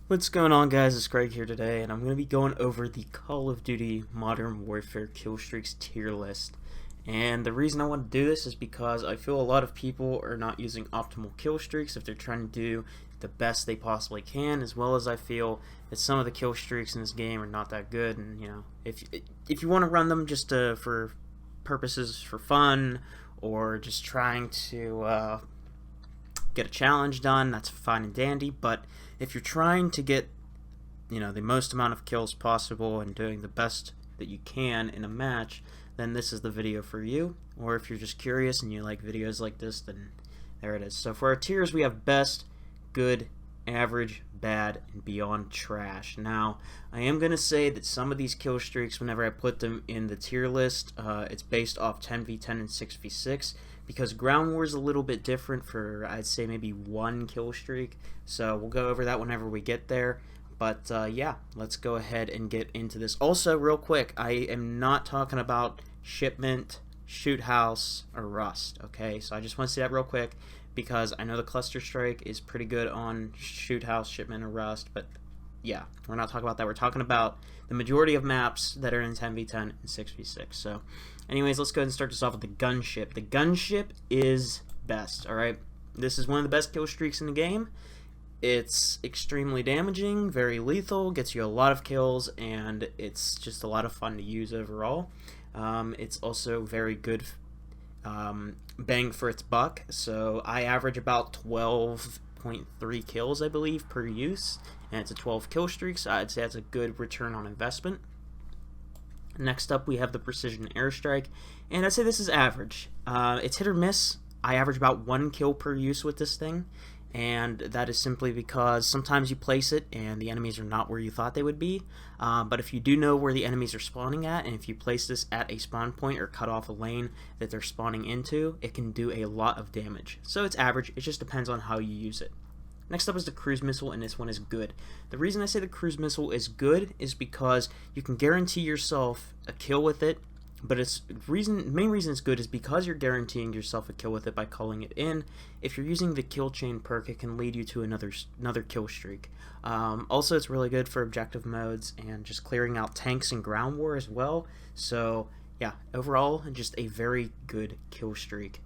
What's going on, guys? It's Greg here today, and I'm going to be going over the Call of Duty Modern Warfare Killstreaks tier list. And the reason I want to do this is because I feel a lot of people are not using optimal killstreaks if they're trying to do the best they possibly can, as well as I feel that some of the killstreaks in this game are not that good. And if you want to run them just for purposes for fun or just trying to get a challenge done, that's fine and dandy. But if you're trying to get the most amount of kills possible and doing the best that you can in a match, then this is the video for you. Or if you're just curious and you like videos like this, then there it is. So for our tiers, we have best, good, average, bad, and beyond trash. Now, I am going to say that some of these kill streaks, whenever I put them in the tier list, it's based off 10v10 and 6v6, because Ground War is a little bit different for, I'd say, maybe one kill streak. So we'll go over that whenever we get there. But yeah, let's go ahead and get into this. Also, real quick, I am not talking about Shipment, Shoot House, or Rust, okay? So I just want to say that real quick, because I know the Cluster Strike is pretty good on Shoot House, Shipment, or Rust, but yeah, we're not talking about that. We're talking about the majority of maps that are in 10v10 and 6v6. So anyways, let's go ahead and start this off with the Gunship. The Gunship is best, alright? This is one of the best kill streaks in the game. It's extremely damaging, very lethal, gets you a lot of kills, and it's just a lot of fun to use overall. It's also very good bang for its buck, so I average about 12.3 kills, I believe, per use, and it's a 12 kill streak, so I'd say that's a good return on investment. Next up, we have the Precision Airstrike, and I'd say this is average. It's hit or miss. I average about 1 kill per use with this thing, and that is simply because sometimes you place it and the enemies are not where you thought they would be, but if you do know where the enemies are spawning at, and if you place this at a spawn point or cut off a lane that they're spawning into, it can do a lot of damage. So it's average, it just depends on how you use it. Next up is the Cruise Missile, and this one is good. The reason I say the Cruise Missile is good is because you can guarantee yourself a kill with it, but main reason it's good is because you're guaranteeing yourself a kill with it by calling it in. If you're using the Kill Chain perk, it can lead you to another kill streak. Also, it's really good for objective modes and just clearing out tanks and Ground War as well. So yeah, overall, just a very good kill streak.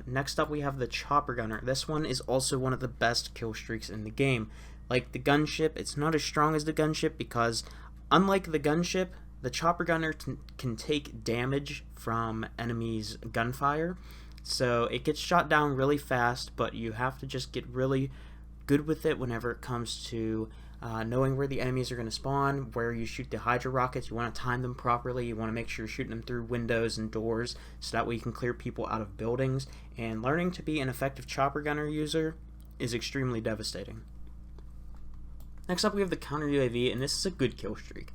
Next up, we have the Chopper Gunner. This one is also one of the best kill streaks in the game. Like the Gunship, it's not as strong as the Gunship because, unlike the Gunship, the Chopper Gunner can take damage from enemies' gunfire. So it gets shot down really fast, but you have to just get really good with it whenever it comes to knowing where the enemies are going to spawn, where you shoot the Hydra rockets. You want to time them properly. You want to make sure you're shooting them through windows and doors so that way you can clear people out of buildings. And learning to be an effective Chopper Gunner user is extremely devastating. Next up, we have the Counter UAV, and this is a good kill streak.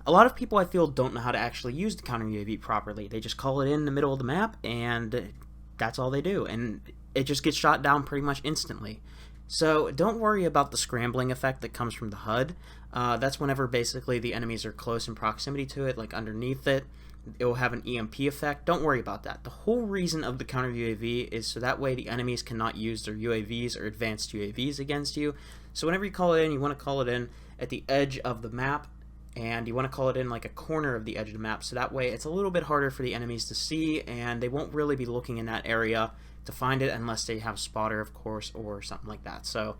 A lot of people, I feel, don't know how to actually use the Counter UAV properly. They just call it in the middle of the map, and that's all they do. And it just gets shot down pretty much instantly. So don't worry about the scrambling effect that comes from the HUD. That's whenever basically the enemies are close in proximity to it, like underneath it. It will have an EMP effect. Don't worry about that. The whole reason of the Counter UAV is so that way the enemies cannot use their UAVs or advanced UAVs against you. So whenever you call it in, you want to call it in at the edge of the map, and you want to call it in like a corner of the edge of the map, so that way it's a little bit harder for the enemies to see, and they won't really be looking in that area to find it unless they have spotter, of course, or something like that. So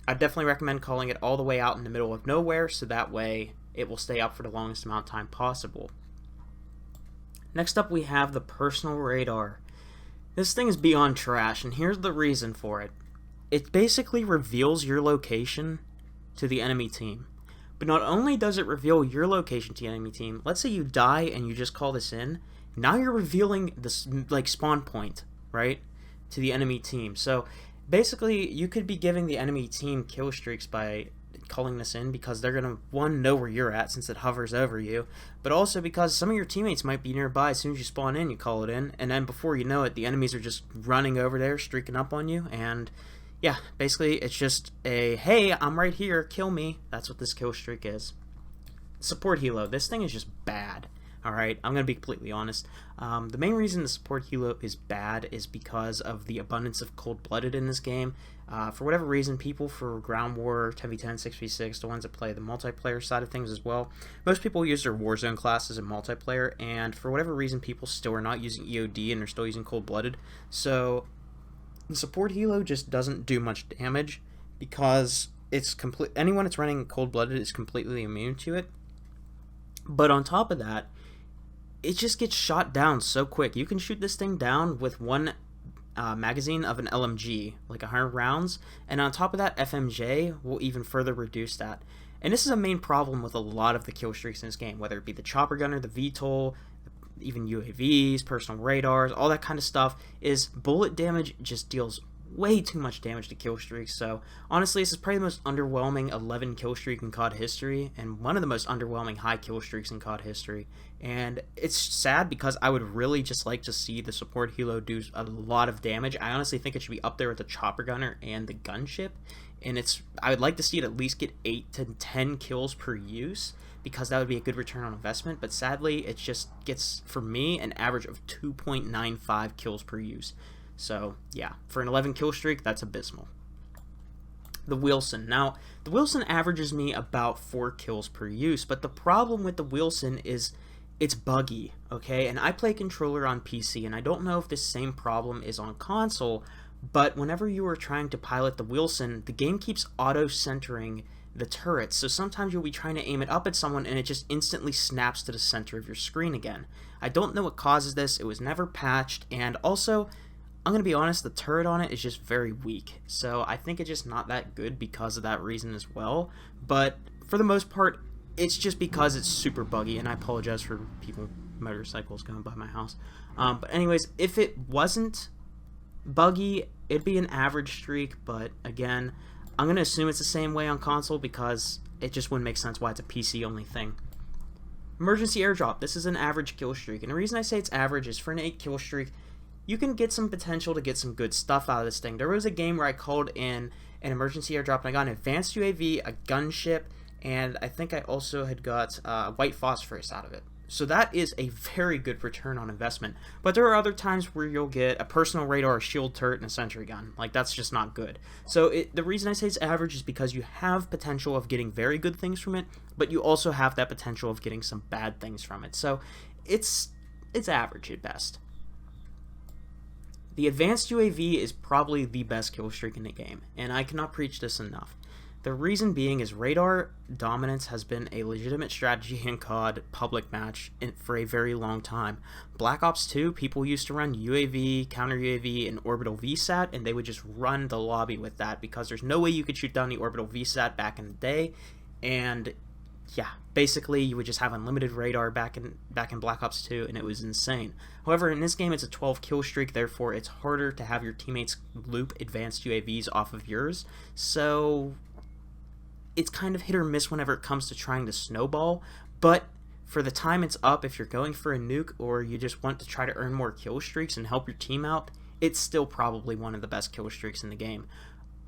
I definitely recommend calling it all the way out in the middle of nowhere, so that way it will stay up for the longest amount of time possible. Next up, we have the Personal Radar. This thing is beyond trash, and here's the reason for it. It basically reveals your location to the enemy team. But not only does it reveal your location to the enemy team, let's say you die and you just call this in, now you're revealing this like spawn point, right, to the enemy team. So basically you could be giving the enemy team kill streaks by calling this in, because they're going to, one, know where you're at since it hovers over you, but also because some of your teammates might be nearby. As soon as you spawn in, you call it in, and then before you know it, the enemies are just running over there, streaking up on you, and yeah, basically it's just a, hey, I'm right here, kill me. That's what this kill streak is. Support Helo. This thing is just bad. Alright, I'm going to be completely honest. The main reason the support Helo is bad is because of the abundance of cold-blooded in this game. For whatever reason, people for Ground War, 10v10, 6v6, the ones that play the multiplayer side of things as well, most people use their Warzone classes in multiplayer, and for whatever reason, people still are not using EOD and they're still using cold-blooded. So the support Helo just doesn't do much damage because anyone that's running cold-blooded is completely immune to it. But on top of that, it just gets shot down so quick. You can shoot this thing down with one magazine of an LMG, like 100 rounds, and on top of that, FMJ will even further reduce that. And this is a main problem with a lot of the kill streaks in this game, whether it be the chopper gunner, the VTOL, even UAVs, personal radars, all that kind of stuff, is bullet damage just deals way too much damage to kill streaks. So honestly, this is probably the most underwhelming 11 kill streak in COD history, and one of the most underwhelming high kill streaks in COD history. And it's sad because I would really just like to see the support Helo do a lot of damage. I honestly think it should be up there with the chopper gunner and the gunship, and I would like to see it at least get 8 to 10 kills per use, because that would be a good return on investment. But sadly, it just gets, for me, an average of 2.95 kills per use. So yeah, for an 11 kill streak, that's abysmal. The Wilson. Now, the Wilson averages me about 4 kills per use, but the problem with the Wilson is it's buggy, okay? And I play controller on PC, and I don't know if this same problem is on console, but whenever you are trying to pilot the Wilson, the game keeps auto-centering the turrets, so sometimes you'll be trying to aim it up at someone and it just instantly snaps to the center of your screen again. I don't know what causes this, it was never patched, and also, I'm going to be honest, the turret on it is just very weak, so I think it's just not that good because of that reason as well. But for the most part, it's just because it's super buggy, and I apologize for people, motorcycles going by my house. But anyways, if it wasn't buggy, it'd be an average streak, but again, I'm going to assume it's the same way on console because it just wouldn't make sense why it's a PC-only thing. Emergency airdrop. This is an average kill streak, and the reason I say it's average is for an 8 kill streak, you can get some potential to get some good stuff out of this thing. There was a game where I called in an emergency airdrop and I got an advanced UAV, a gunship, and I think I also had got white phosphorus out of it. So that is a very good return on investment. But there are other times where you'll get a personal radar, a shield turret, and a sentry gun. Like, that's just not good. So the reason I say it's average is because you have potential of getting very good things from it, but you also have that potential of getting some bad things from it. So it's average at best. The advanced UAV is probably the best kill streak in the game, and I cannot preach this enough. The reason being is radar dominance has been a legitimate strategy in COD public match for a very long time. Black Ops 2, people used to run UAV, counter UAV, and orbital VSAT, and they would just run the lobby with that because there's no way you could shoot down the orbital VSAT back in the day, and yeah, basically you would just have unlimited radar back in Black Ops 2, and it was insane. However, in this game it's a 12 kill streak, therefore it's harder to have your teammates loop advanced UAVs off of yours, so it's kind of hit or miss whenever it comes to trying to snowball. But for the time it's up, if you're going for a nuke or you just want to try to earn more kill streaks and help your team out, it's still probably one of the best kill streaks in the game.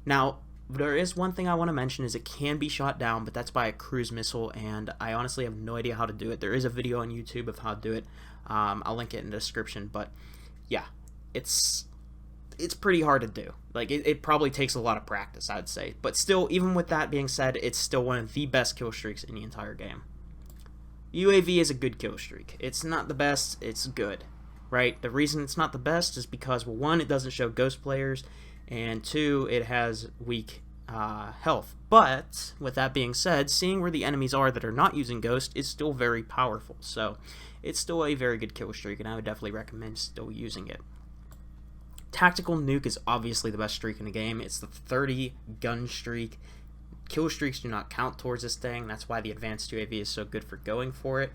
Now, there is one thing I want to mention is it can be shot down, but that's by a cruise missile, and I honestly have no idea how to do it. There is a video on YouTube of how to do it. I'll link it in the description, but yeah, it's pretty hard to do. Like, it probably takes a lot of practice, I'd say. But still, even with that being said, it's still one of the best kill streaks in the entire game. UAV is a good kill streak. It's not the best, it's good, right? The reason it's not the best is because, well, 1, it doesn't show ghost players, and 2, it has weak health. But with that being said, seeing where the enemies are that are not using ghost is still very powerful. So it's still a very good kill streak, and I would definitely recommend still using it. Tactical nuke is obviously the best streak in the game. It's the 30 gun streak. Kill streaks do not count towards this thing. That's why the advanced UAV is so good for going for it.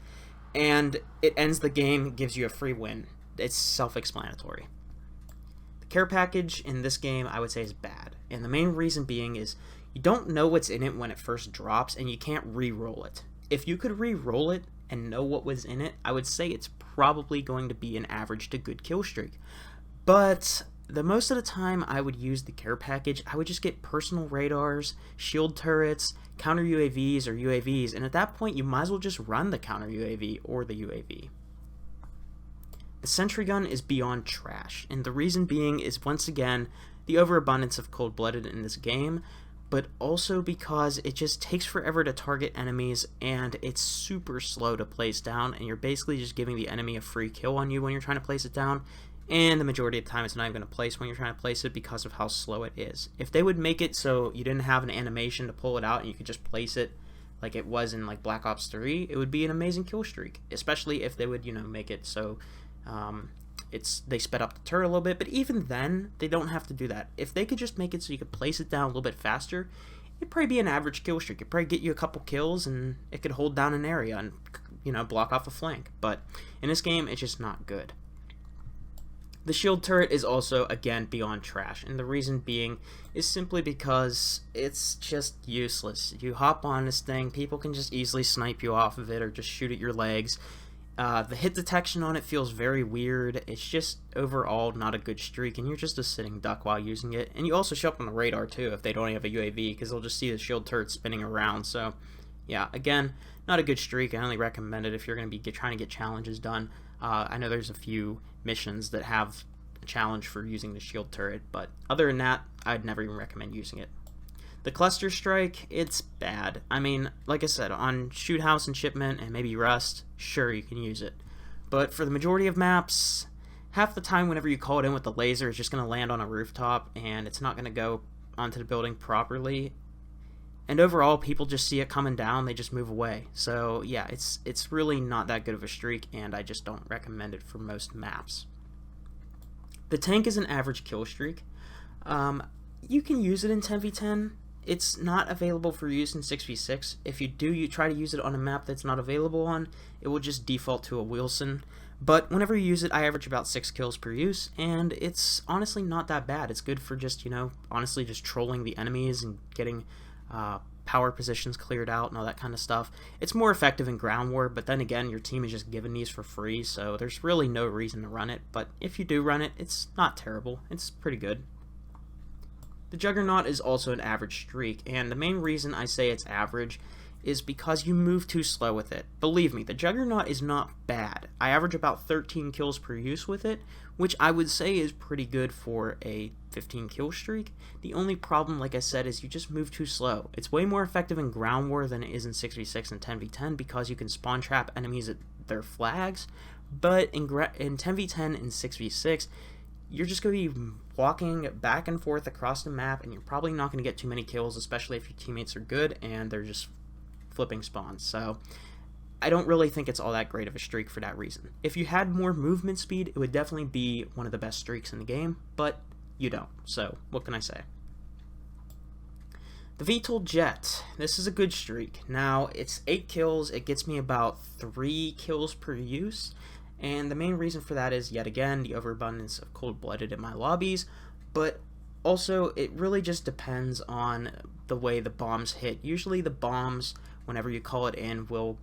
And it ends the game, gives you a free win. It's self-explanatory. Care package in this game, I would say, is bad, and the main reason being is you don't know what's in it when it first drops, and you can't re-roll it. If you could re-roll it and know what was in it, I would say it's probably going to be an average to good kill streak. But the most of the time I would use the care package. I would just get personal radars, shield turrets, counter UAVs or UAVs, and at that point you might as well just run the counter UAV or the UAV. The Sentry Gun is beyond trash, and the reason being is once again the overabundance of cold-blooded in this game, but also because it just takes forever to target enemies and it's super slow to place down, and you're basically just giving the enemy a free kill on you when you're trying to place it down, and the majority of the time it's not even going to place when you're trying to place it because of how slow it is. If they would make it so you didn't have an animation to pull it out and you could just place it like it was in like Black Ops 3, it would be an amazing kill streak, especially if they would, you know, make it so they sped up the turret a little bit, but even then, they don't have to do that. If they could just make it so you could place it down a little bit faster, it'd probably be an average kill streak. It'd probably get you a couple kills, and it could hold down an area and, you know, block off a flank. But in this game, it's just not good. The shield turret is also, again, beyond trash, and the reason being is simply because it's just useless. You hop on this thing, people can just easily snipe you off of it or just shoot at your legs. The hit detection on it feels very weird. It's just overall not a good streak, and you're just a sitting duck while using it. And you also show up on the radar too if they don't have a UAV, because they'll just see the shield turret spinning around. So yeah, again, not a good streak. I only recommend it if you're going to be trying to get challenges done. I know there's a few missions that have a challenge for using the shield turret, but other than that, I'd never even recommend using it. The cluster strike, it's bad. I mean, like I said, on Shoot House and Shipment and maybe Rust, sure, you can use it. But for the majority of maps, half the time whenever you call it in with the laser, it's just going to land on a rooftop and it's not going to go onto the building properly. And overall, people just see it coming down, they just move away. So yeah, it's really not that good of a streak, and I just don't recommend it for most maps. The tank is an average kill streak. You can use it in 10v10. It's not available for use in 6v6. If you do, you try to use it on a map that's not available on, it will just default to a Wilson. But whenever you use it, I average about 6 kills per use, and it's honestly not that bad. It's good for just, you know, honestly just trolling the enemies and getting power positions cleared out and all that kind of stuff. It's more effective in ground war, but then again, your team is just given these for free, so there's really no reason to run it. But if you do run it, it's not terrible. It's pretty good. The Juggernaut is also an average streak, and the main reason I say it's average is because you move too slow with it. Believe me, the Juggernaut is not bad. I average about 13 kills per use with it, which I would say is pretty good for a 15 kill streak. The only problem, like I said, is you just move too slow. It's way more effective in ground war than it is in 6v6 and 10v10 because you can spawn trap enemies at their flags, but in 10v10 and 6v6, you're just going to be walking back and forth across the map, and you're probably not going to get too many kills, especially if your teammates are good and they're just flipping spawns. So I don't really think it's all that great of a streak for that reason. If you had more movement speed, it would definitely be one of the best streaks in the game, but you don't. So what can I say? The Veto Jet. This is a good streak. Now, it's 8 kills. It gets me about 3 kills per use. And the main reason for that is, yet again, the overabundance of cold-blooded in my lobbies, but also it really just depends on the way the bombs hit. Usually the bombs, whenever you call it in, will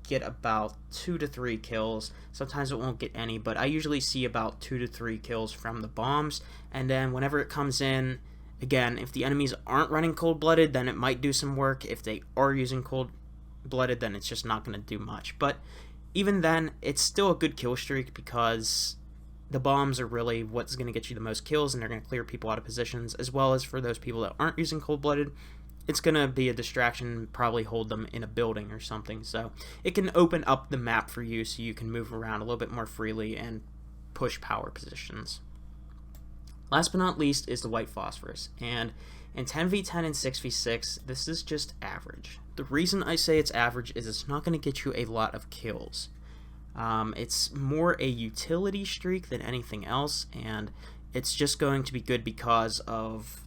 get about 2 to 3 kills. Sometimes it won't get any, but I usually see about 2 to 3 kills from the bombs, and then whenever it comes in, again, if the enemies aren't running cold-blooded, then it might do some work. If they are using cold-blooded, then it's just not going to do much. But even then, it's still a good kill streak because the bombs are really what's going to get you the most kills, and they're going to clear people out of positions, as well as for those people that aren't using cold-blooded, it's going to be a distraction, probably hold them in a building or something. So it can open up the map for you so you can move around a little bit more freely and push power positions. Last but not least is the White Phosphorus, and in 10v10 and 6v6, this is just average. The reason I say it's average is it's not going to get you a lot of kills. It's more a utility streak than anything else, and it's just going to be good because of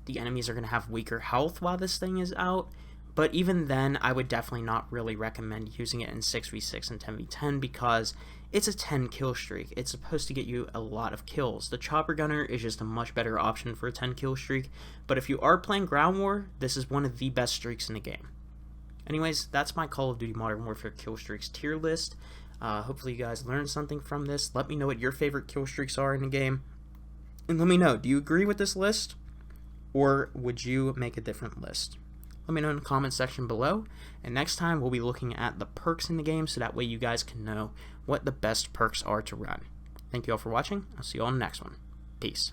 the enemies are going to have weaker health while this thing is out. But even then, I would definitely not really recommend using it in 6v6 and 10v10 because it's a 10 kill streak. It's supposed to get you a lot of kills. The Chopper Gunner is just a much better option for a 10 kill streak, but if you are playing Ground War, this is one of the best streaks in the game. Anyways, that's my Call of Duty Modern Warfare kill streaks tier list. Hopefully you guys learned something from this. Let me know what your favorite kill streaks are in the game. And let me know, do you agree with this list? Or would you make a different list? Let me know in the comment section below. And next time we'll be looking at the perks in the game, so that way you guys can know what the best perks are to run. Thank you all for watching. I'll see you all in the next one. Peace.